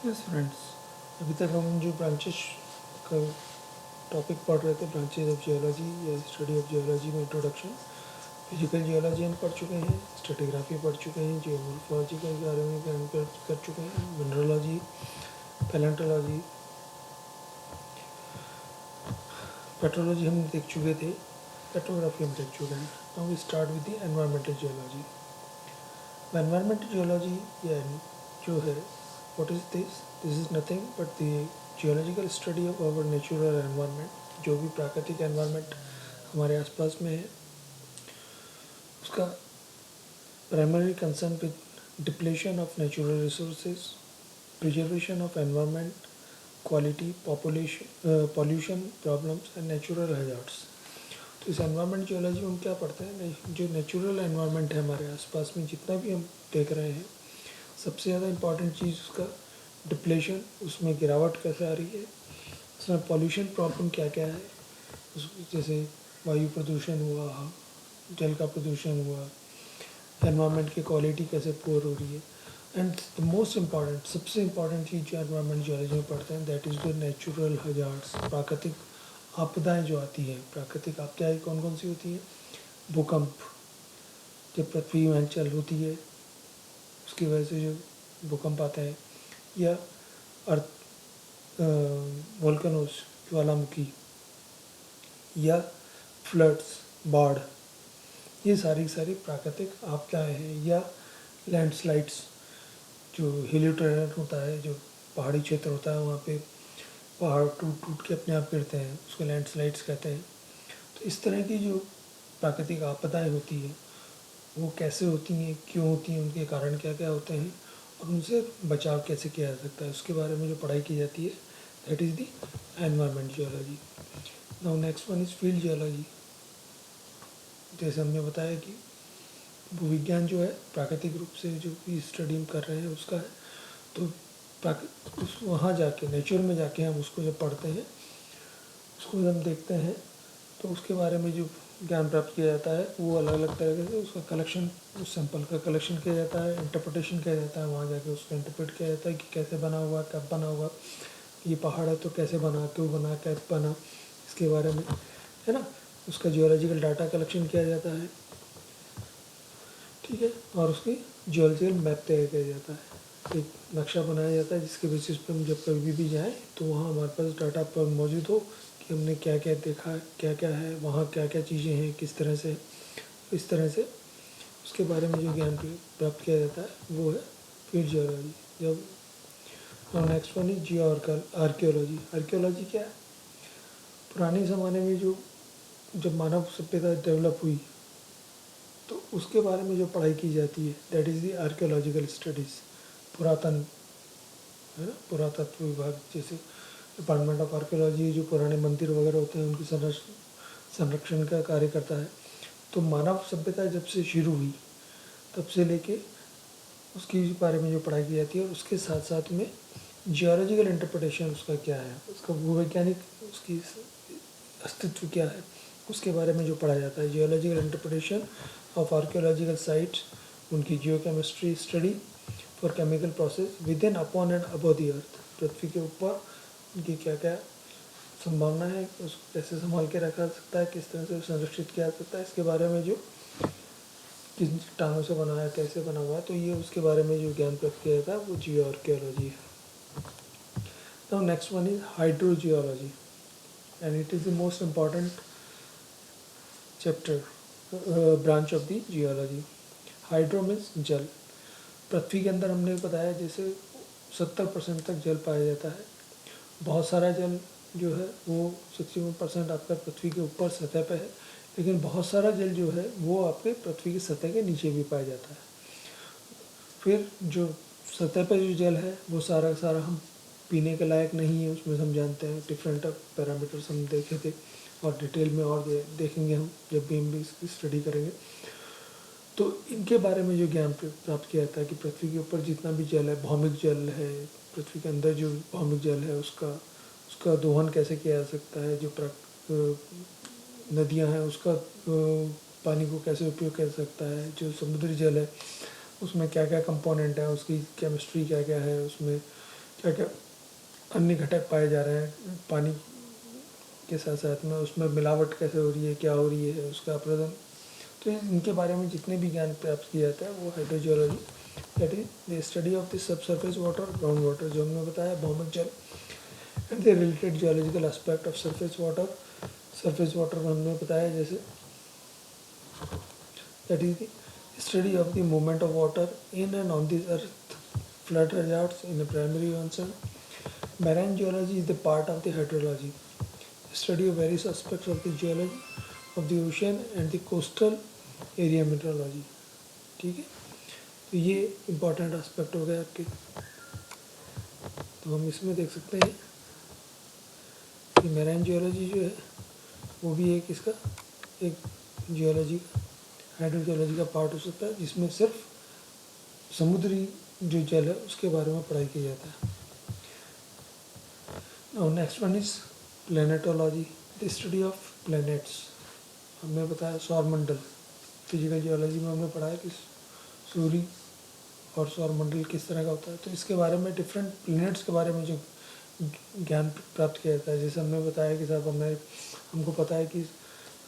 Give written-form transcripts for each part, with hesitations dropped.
Yes friends, अभी तक हम जो ब्रांचेस का टॉपिक पढ़ रहे थे, ब्रांचेस ऑफ जियोलॉजी या स्टडी ऑफ जियोलॉजी में इंट्रोडक्शन, फिजिकल जियोलॉजी हम पढ़ चुके हैं, स्ट्रेटिग्राफी पढ़ चुके हैं, जियोमॉर्फोलॉजी के बारे में ज्ञान कर चुके हैं, मिनरोलॉजी, पैलेंटोलॉजी, पेट्रोलॉजी हम देख चुके थे, पेट्रोग्राफी हम देख चुके हैं। Now we start with the environmental geology. Environmental geology या जो है, what is this? This is nothing but the geological study of our natural environment. जो भी प्राकृतिक एनवायरनमेंट हमारे आसपास में है, उसका primary concern with depletion of natural resources, preservation of environment, quality, pollution problems and natural hazards. तो इस एनवायरनमेंट जियोलॉजी में हम क्या पढ़ते हैं? जो नेचुरल एनवायरनमेंट है हमारे आसपास में, जितना भी हम देख रहे हैं, सबसे ज़्यादा इम्पॉर्टेंट चीज़ उसका डिप्लेशन, उसमें गिरावट कैसे आ रही है, उसमें पॉल्यूशन प्रॉब्लम क्या क्या है, उस जैसे वायु प्रदूषण हुआ, जल का प्रदूषण हुआ, एनवायरनमेंट की क्वालिटी कैसे पुअर हो रही है, एंड द मोस्ट इम्पॉर्टेंट, सबसे इम्पॉर्टेंट चीज़ जो एनवायरनमेंट जियोलॉजी में पढ़ते हैं, that is the natural hazards. प्राकृतिक आपदाएं जो आती हैं, प्राकृतिक आपदाएं कौन कौन सी होती हैं? भूकंप, जब पृथ्वी में हलचल होती है उसकी वजह से जो भूकंप आते हैं, या अर्थ वोल्केनोज, ज्वालामुखी, या फ्लड्स, बाढ़, ये सारी प्राकृतिक आपदाएं हैं। या लैंडस्लाइड्स, जो हिली टेरेन होता है, जो पहाड़ी क्षेत्र होता है, वहाँ पे पहाड़ टूट टूट के अपने आप गिरते हैं, उसको लैंडस्लाइड्स कहते हैं। तो इस तरह की जो प्राकृतिक आपदाएं होती है, वो कैसे होती हैं, क्यों होती हैं, उनके कारण क्या क्या होते हैं, और उनसे बचाव कैसे किया जा सकता है, उसके बारे में जो पढ़ाई की जाती है, that is the environment geology. Now next one is field geology. जैसे हमने बताया कि भूविज्ञान जो है प्राकृतिक रूप से जो भी स्टडी हम कर रहे हैं उसका है, तो उस वहाँ जाके, नेचर में जाके हम उसको जब पढ़ते हैं, उसको जब देखते हैं, तो उसके बारे में जो ज्ञान प्राप्त किया जाता है, वो अलग अलग तरीके से उसका कलेक्शन, उस सैंपल का कलेक्शन किया जाता है, इंटरप्रिटेशन किया जाता है, वहाँ जाके उसको इंटरप्रेट किया जाता है कि कैसे बना हुआ, कब बना हुआ, ये पहाड़ है तो कैसे बना, क्यों बना, कैसे बना, इसके बारे में, है ना, उसका जियोलॉजिकल डाटा कलेक्शन किया जाता है, ठीक है, और उसकी जियोलॉजिकल मैप तैयार किया जाता है, एक नक्शा बनाया जाता है, जिसके बेसिस पर हम जब कभी भी जाएँ तो वहाँ हमारे पास डाटा पर मौजूद हो कि हमने क्या क्या देखा, क्या क्या है वहाँ, क्या क्या चीज़ें हैं, किस तरह से, इस तरह से उसके बारे में जो ज्ञान प्राप्त किया जाता है वो है फील्ड जियोलॉजी। जब next one is Jio archaeology. Archaeology क्या है? पुराने ज़माने में जो, जब मानव सभ्यता डेवलप हुई, तो उसके बारे में जो पढ़ाई की जाती है, that is the archaeological studies. पुरातन, है ना, पुरातत्व विभाग जैसे डिपार्टमेंट ऑफ आर्कियोलॉजी, जो पुराने मंदिर वगैरह होते हैं उनकी संरक्षण का कार्य करता है। तो मानव सभ्यता जब से शुरू हुई, तब से लेके उसके बारे में जो पढ़ाई की जाती है, और उसके साथ साथ में जियोलॉजिकल इंटरप्रिटेशन उसका क्या है, उसका भूवैज्ञानिक, उसकी अस्तित्व क्या है, उसके बारे में जो पढ़ा जाता है। Geological interpretation of archaeological sites, उनकी geochemistry study for chemical process within, upon and above the earth. पृथ्वी के ऊपर उनकी क्या क्या संभावना है, उसको कैसे संभाल के रखा जा सकता है, किस तरह से संरक्षित किया जा सकता है, इसके बारे में जो किन चट्टानों से बना है, कैसे बना हुआ है, तो ये उसके बारे में जो ज्ञान प्राप्त किया जाता है वो जियो आर्कियोलॉजी है। Now next one is hydrogeology, and it is the most important chapter, branch of the geology. Hydro means जल। पृथ्वी के अंदर हमने बताया जैसे 70% तक जल पाया जाता है। बहुत सारा जल जो है वो 61% आपका पृथ्वी के ऊपर सतह पे है, लेकिन बहुत सारा जल जो है वो आपके पृथ्वी की सतह के नीचे भी पाया जाता है। फिर जो सतह पे जो जल है वो सारा सारा हम पीने के लायक नहीं है, उसमें हम जानते हैं डिफरेंट पैरामीटर्स हम देखे थे, और डिटेल में और देखेंगे हम जब भी हम भी इसकी स्टडी करेंगे। तो इनके बारे में जो ज्ञान प्राप्त किया जाता है कि पृथ्वी के ऊपर जितना भी जल है, भौमिक जल है, पृथ्वी के अंदर जो भौमिक जल है उसका उसका दोहन कैसे किया जा सकता है, जो नदियाँ हैं उसका पानी को कैसे उपयोग कर सकता है, जो समुद्री जल है उसमें क्या क्या कंपोनेंट है, उसकी केमिस्ट्री क्या क्या है, उसमें क्या क्या अन्य घटक पाए जा रहे हैं पानी के साथ साथ में, उसमें मिलावट कैसे हो रही है, क्या हो रही है, उसका प्रदर्शन। तो इनके बारे में जितने भी ज्ञान प्राप्त किया जाता है वो hydrogeology, that is the study of the sub surface water, ground water जो हमने बताया, भौमिक जल, and the related geological aspect of surface water. Surface water में हमने बताया जैसे that is the study of the movement of water in and on this earth, flood hazards in a primary concern. Marine geology is the part of the hydrology, study of various aspects of the geology of the ocean and the coastal area meteorology. ठीक है, तो ये important aspect हो गए आपके। तो हम इसमें देख सकते हैं कि मैराइन जियोलॉजी जो है वो भी एक इसका एक जियोलॉजी का हाइड्रोजियोलॉजी का पार्ट हो सकता है, जिसमें सिर्फ समुद्री जो जल है उसके बारे में पढ़ाई की जाता है। Now next one is planetology, the study of planets. हमने बताया सौरमंडल, फिजिकल जियोलॉजी में हमने पढ़ा है कि सूर्य और सौरमंडल किस तरह का होता है। तो इसके बारे में डिफरेंट प्लैनेट्स के बारे में जो ज्ञान प्राप्त किया जाता है, जैसे हमने बताया कि साहब हमको पता है कि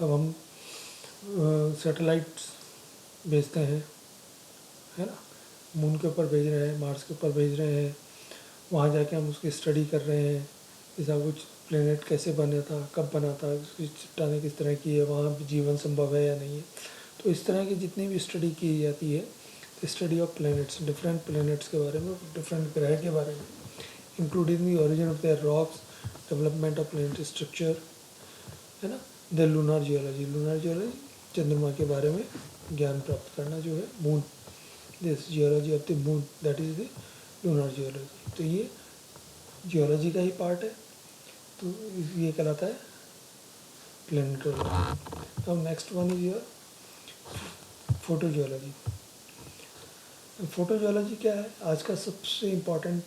अब हम सैटेलाइट्स भेजते हैं, है ना, मून के ऊपर भेज रहे हैं, मार्स के ऊपर भेज रहे हैं, वहाँ जाके हम उसकी स्टडी कर रहे हैं कि साहब कुछ प्लेनेट कैसे बना था, कब बना था, उसकी चट्टानें किस तरह की है, वहाँ जीवन संभव है या नहीं है। तो इस तरह की जितनी भी स्टडी की जाती है, study of planets, different planets के बारे में, डिफरेंट ग्रह के बारे में, including the origin of their rocks, development of planetary structure, है ना। The lunar geology, lunar geology चंद्रमा के बारे में ज्ञान प्राप्त करना जो है, moon, this geology of the moon, that is the lunar geology. तो ये जियोलॉजी का ही पार्ट है, तो ये कहलाता है प्लैनेटोलॉजी। अब नेक्स्ट वन इज योर फोटोजियोलॉजी। फोटोजियोलॉजी क्या है? आज का सबसे इम्पोर्टेंट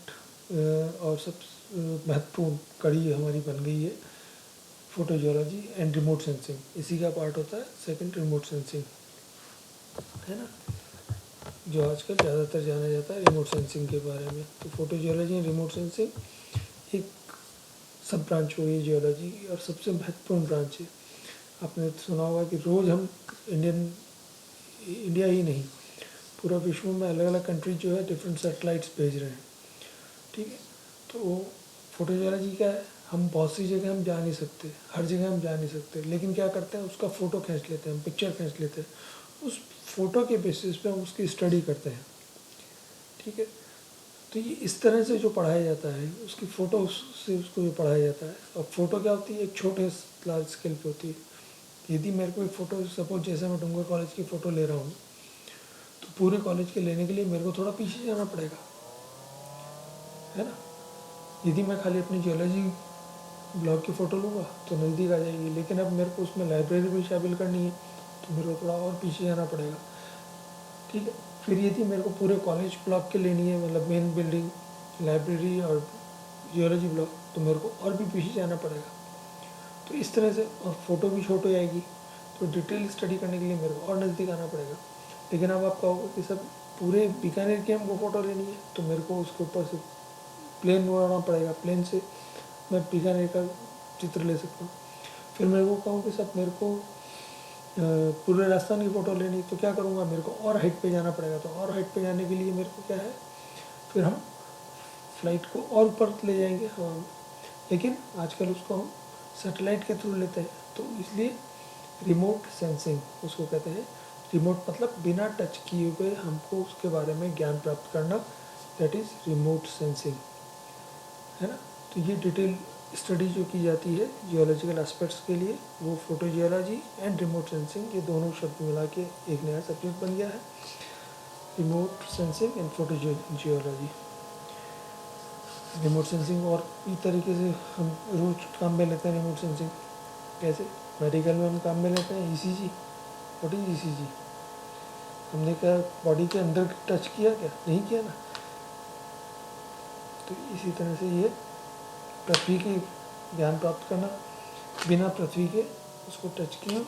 और सबसे महत्वपूर्ण कड़ी हमारी बन गई है फोटोजियोलॉजी एंड रिमोट सेंसिंग। इसी का पार्ट होता है सेकंड, रिमोट सेंसिंग, है ना, जो आजकल ज़्यादातर जाना जाता है रिमोट सेंसिंग के बारे में। तो फोटोजियोलॉजी एंड रिमोट सेंसिंग एक सब ब्रांच हुई है जियोलॉजी की, और सबसे महत्वपूर्ण ब्रांच है। आपने सुना होगा कि रोज़ हम इंडिया ही नहीं, पूरा विश्व में अलग अलग कंट्री जो है डिफरेंट सैटेलाइट्स भेज रहे हैं, ठीक है। तो फोटोजियोलॉजी क्या है, हम बहुत सी जगह हम जा नहीं सकते, हर जगह हम जा नहीं सकते, लेकिन क्या करते हैं, उसका फ़ोटो खींच लेते हैं, हम पिक्चर खींच लेते हैं, उस फोटो के बेसिस पे हम उसकी स्टडी करते हैं, ठीक है। तो ये इस तरह से जो पढ़ाया जाता है, उसकी फ़ोटो से उसको जो पढ़ाया जाता है। और फ़ोटो क्या होती है, एक छोटे लार्ज स्केल पे होती है। यदि मेरे को एक फ़ोटो, सपोज जैसे मैं डूंगर कॉलेज की फ़ोटो ले रहा हूँ, तो पूरे कॉलेज के लेने के लिए मेरे को थोड़ा पीछे जाना पड़ेगा, है ना। यदि मैं खाली अपनी जियोलॉजी ब्लॉग की फ़ोटो लूँगा तो नज़दीक आ जाएगी, लेकिन अब मेरे को उसमें लाइब्रेरी भी शामिल करनी है, तो मेरे को थोड़ा और पीछे जाना पड़ेगा, ठीक है। फिर यदि मेरे को पूरे कॉलेज ब्लॉक के लेनी है, मतलब मेन बिल्डिंग, लाइब्रेरी और जियोलॉजी ब्लॉक, तो मेरे को और भी पीछे जाना पड़ेगा। तो इस तरह से, और फ़ोटो भी छोट हो जाएगी, तो डिटेल स्टडी करने के लिए मेरे को और नज़दीक आना पड़ेगा। लेकिन अब आप कहोगे कि सब पूरे बीकानेर की हमको फ़ोटो लेनी है, तो मेरे को उसके ऊपर से प्लेन उड़ाना पड़ेगा, प्लेन से मैं बीकानेर का चित्र ले सकता हूँ। फिर मेरे को कहूँ कि सब मेरे को पूरे राजस्थान की फ़ोटो लेनी, तो क्या करूँगा, मेरे को और हाइट पे जाना पड़ेगा। तो और हाइट पे जाने के लिए मेरे को क्या है, फिर हम फ्लाइट को और ऊपर ले जाएंगे हवा में, लेकिन आजकल उसको हम सैटेलाइट के थ्रू लेते हैं। तो इसलिए रिमोट सेंसिंग उसको कहते हैं। रिमोट मतलब बिना टच किए हुए हमको उसके बारे में ज्ञान प्राप्त करना, दैट इज़ रिमोट सेंसिंग, है ना। तो ये डिटेल स्टडी जो की जाती है जियोलॉजिकल एस्पेक्ट्स के लिए, वो photo geology and remote sensing, ये दोनों शब्द मिला के एक नया सब्जेक्ट बन गया है, remote sensing and photo geology. Remote sensing और भी तरीके से हम रोज काम में लेते हैं। रिमोट सेंसिंग कैसे, मेडिकल में हम काम में लेते हैं ईसीजी। What is ECG? हमने क्या बॉडी के अंदर टच किया, क्या नहीं किया ना। तो इसी तरह से ये पृथ्वी की ज्ञान प्राप्त करना बिना पृथ्वी के उसको टच किए,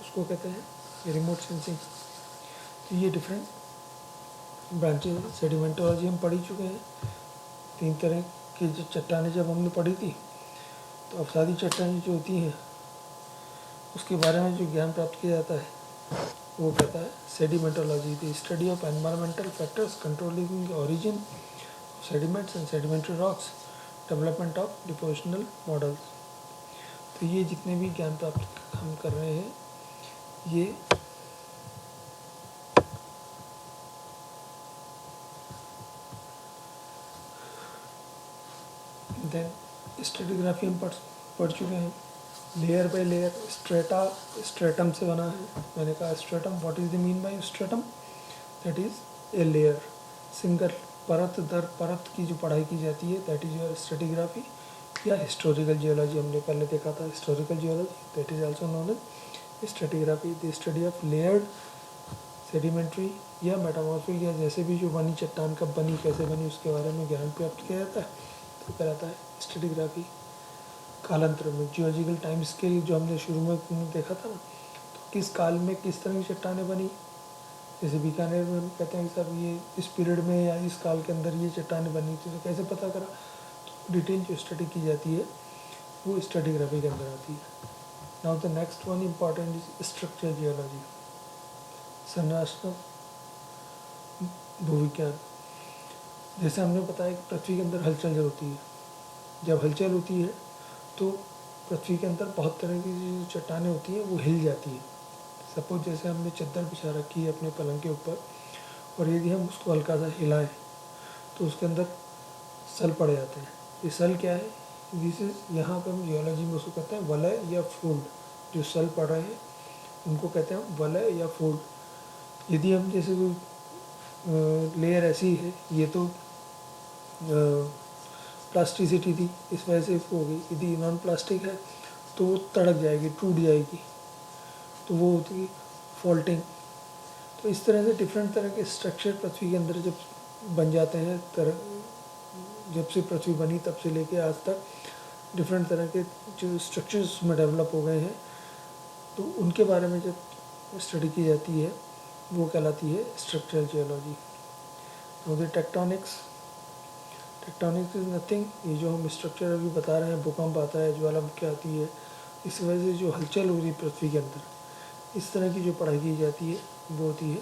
उसको कहते हैं रिमोट सेंसिंग। तो ये डिफरेंट ब्रांचेज, सेडिमेंटोलॉजी हम पढ़ ही चुके हैं, 3 तरह की जो चट्टानें जब हमने पढ़ी थी, तो अवसादी चट्टानें जो होती हैं उसके बारे में जो ज्ञान प्राप्त किया जाता है वो कहता है sedimentology, the study of environmental factors controlling the origin sediments and sedimentary rocks, development of depositional models. तो ये जितने भी ज्ञान प्राप्त हम कर रहे हैं ये देन स्ट्रेटिग्राफी हम पढ़ चुके हैं, लेयर बाय लेयर, स्ट्रेटम से बना है। मैंने कहा stratum, what is the mean by stratum, that is a layer, single परत दर परत की जो पढ़ाई की जाती है, दैट इज योर स्ट्रेटिग्राफी या हिस्टोरिकल जियोलॉजी। हमने पहले देखा था historical geology, that is also known as stratigraphy, the study of layered sedimentary या मेटामॉर्फिक या जैसे भी जो बनी चट्टान कब बनी कैसे बनी उसके बारे में ज्ञान प्राप्त किया जाता है, तो कहलाता है स्ट्रेटिग्राफी। कालांतर में जियोलॉजिकल टाइम स्केल जो हमने शुरू में देखा था ना, तो किस काल में किस तरह की चट्टानें बनी, जैसे बीकानेर में हम कहते हैं कि सर ये इस पीरियड में या इस काल के अंदर ये चट्टानें बनी थी, तो कैसे पता करा, तो डिटेल जो स्टडी की जाती है वो स्ट्रेटिग्राफी के अंदर आती है। Now the next one important is structure geology, संरचना भूविज्ञान। जैसे हमने बताया कि पृथ्वी के अंदर हलचल जो होती है, जब हलचल होती है तो पृथ्वी के अंदर बहुत तरह की जो चट्टानें होती हैं वो हिल जाती है। सपोज जैसे हमने चद्दर बिछा रखी है अपने पलंग के ऊपर और यदि हम उसको हल्का सा हिलाएं तो उसके अंदर सल पड़ जाते हैं। ये सल क्या है, दिस इज यहाँ पर हम जियोलॉजी में उसको कहते हैं वलय या फोल्ड। जो सल पड़ रहे हैं उनको कहते हैं वलय या फोल्ड। यदि हम जैसे कोई लेयर ऐसी है, ये तो प्लास्टिसिटी थी इस वजह से हो गई, यदि नॉन प्लास्टिक है तो वो तड़क जाएगी, टूट जाएगी, तो वो होती है फॉल्टिंग। तो इस तरह से डिफरेंट तरह के स्ट्रक्चर पृथ्वी के अंदर जब बन जाते हैं, जब से पृथ्वी बनी तब से लेके आज तक डिफरेंट तरह के जो स्ट्रक्चर्स में डेवलप हो गए हैं, तो उनके बारे में जब स्टडी की जाती है वो कहलाती है स्ट्रक्चरल जियोलॉजी। तो टेक्टोनिक्स इज नथिंग, ये जो हम स्ट्रक्चर अभी बता रहे हैं, भूकंप आता है, ज्वालामुखी आती है, इस वजह से जो हलचल हो रही है पृथ्वी के अंदर, इस तरह की जो पढ़ाई की जाती है वो होती है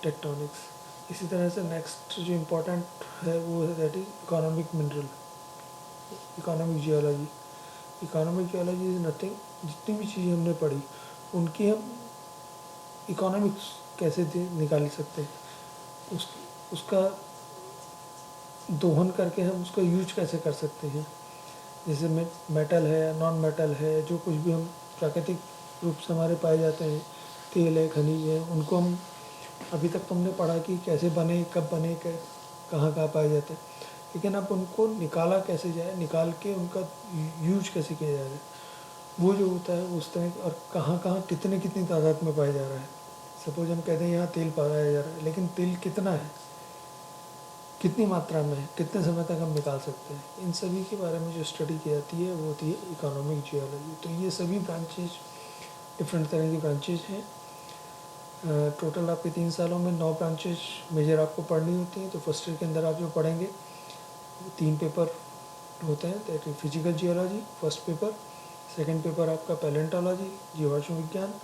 टेक्टोनिक्स। इसी तरह से नेक्स्ट जो इम्पोर्टेंट है वो है that is economic mineral, economic geology. Economic geology is nothing, जितनी भी चीज़ें हमने पढ़ी उनकी हम इकोनॉमिक्स कैसे निकाल सकते हैं, उसका दोहन करके हम उसका यूज कैसे कर सकते हैं। जैसे मेटल है, नॉन मेटल है, जो कुछ भी हम प्राकृतिक रूप से हमारे पाए जाते हैं, तेल है, खनिज है, उनको हम अभी तक तुमने पढ़ा कि कैसे बने, कब बने, कहाँ कहाँ पाए जाते हैं, लेकिन अब उनको निकाला कैसे जाए, निकाल के उनका यूज कैसे किया जाए, वो जो होता है उस तरह, और कहाँ कहाँ कितनी तादाद में पाया जा रहा है। सपोज हम कहते हैं यहाँ तेल पाया जा रहा है, लेकिन तेल कितना है, कितनी मात्रा में है, कितने समय तक हम निकाल सकते हैं, इन सभी के बारे में जो स्टडी की जाती है वो होती है इकोनॉमिक जियोलॉजी। तो ये सभी ब्रांचेज डिफरेंट तरह की ब्रांचेज हैं। टोटल आपके 3 सालों में 9 ब्रांचेज मेजर आपको पढ़नी होती हैं। तो फर्स्ट ईयर के अंदर आप जो पढ़ेंगे 3 पेपर होते हैं, that is physical geology first paper, second paper आपका पैलेंटोलॉजी जीवाश्म विज्ञान,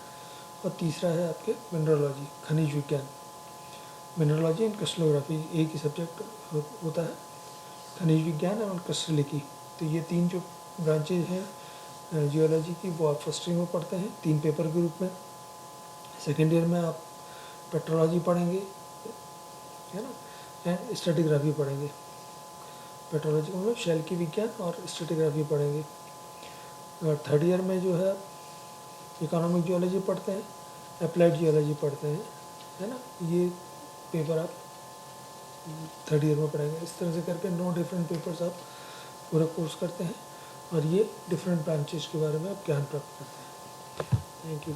और तीसरा है आपके मिनरलॉजी खनिज विज्ञान। मिनरलॉजी एंड क्रिस्टलोग्राफी एक ही सब्जेक्ट होता है, खनिज विज्ञान और क्रिस्टलिकी। तो ये 3 जो ब्रांचेज हैं जियोलॉजी की वो आप फर्स्ट ईयर में पढ़ते हैं 3 पेपर के रूप में। सेकेंड ईयर में आप पेट्रोलॉजी पढ़ेंगे, है ना, एंड स्ट्रेटिग्राफी पढ़ेंगे। पेट्रोलॉजी का मतलब शैल की विज्ञान और स्ट्रेटिग्राफी पढ़ेंगे। और थर्ड ईयर में जो है इकोनॉमिक जियोलॉजी पढ़ते हैं, अप्लाइड जियोलॉजी पढ़ते हैं, है ना। ये पेपर आप थर्ड ईयर में पढ़ेंगे। इस तरह से करके 9 डिफरेंट पेपर्स आप पूरा कोर्स करते हैं और ये डिफरेंट ब्रांचेस के बारे में आप ज्ञान प्राप्त करते हैं। Thank you.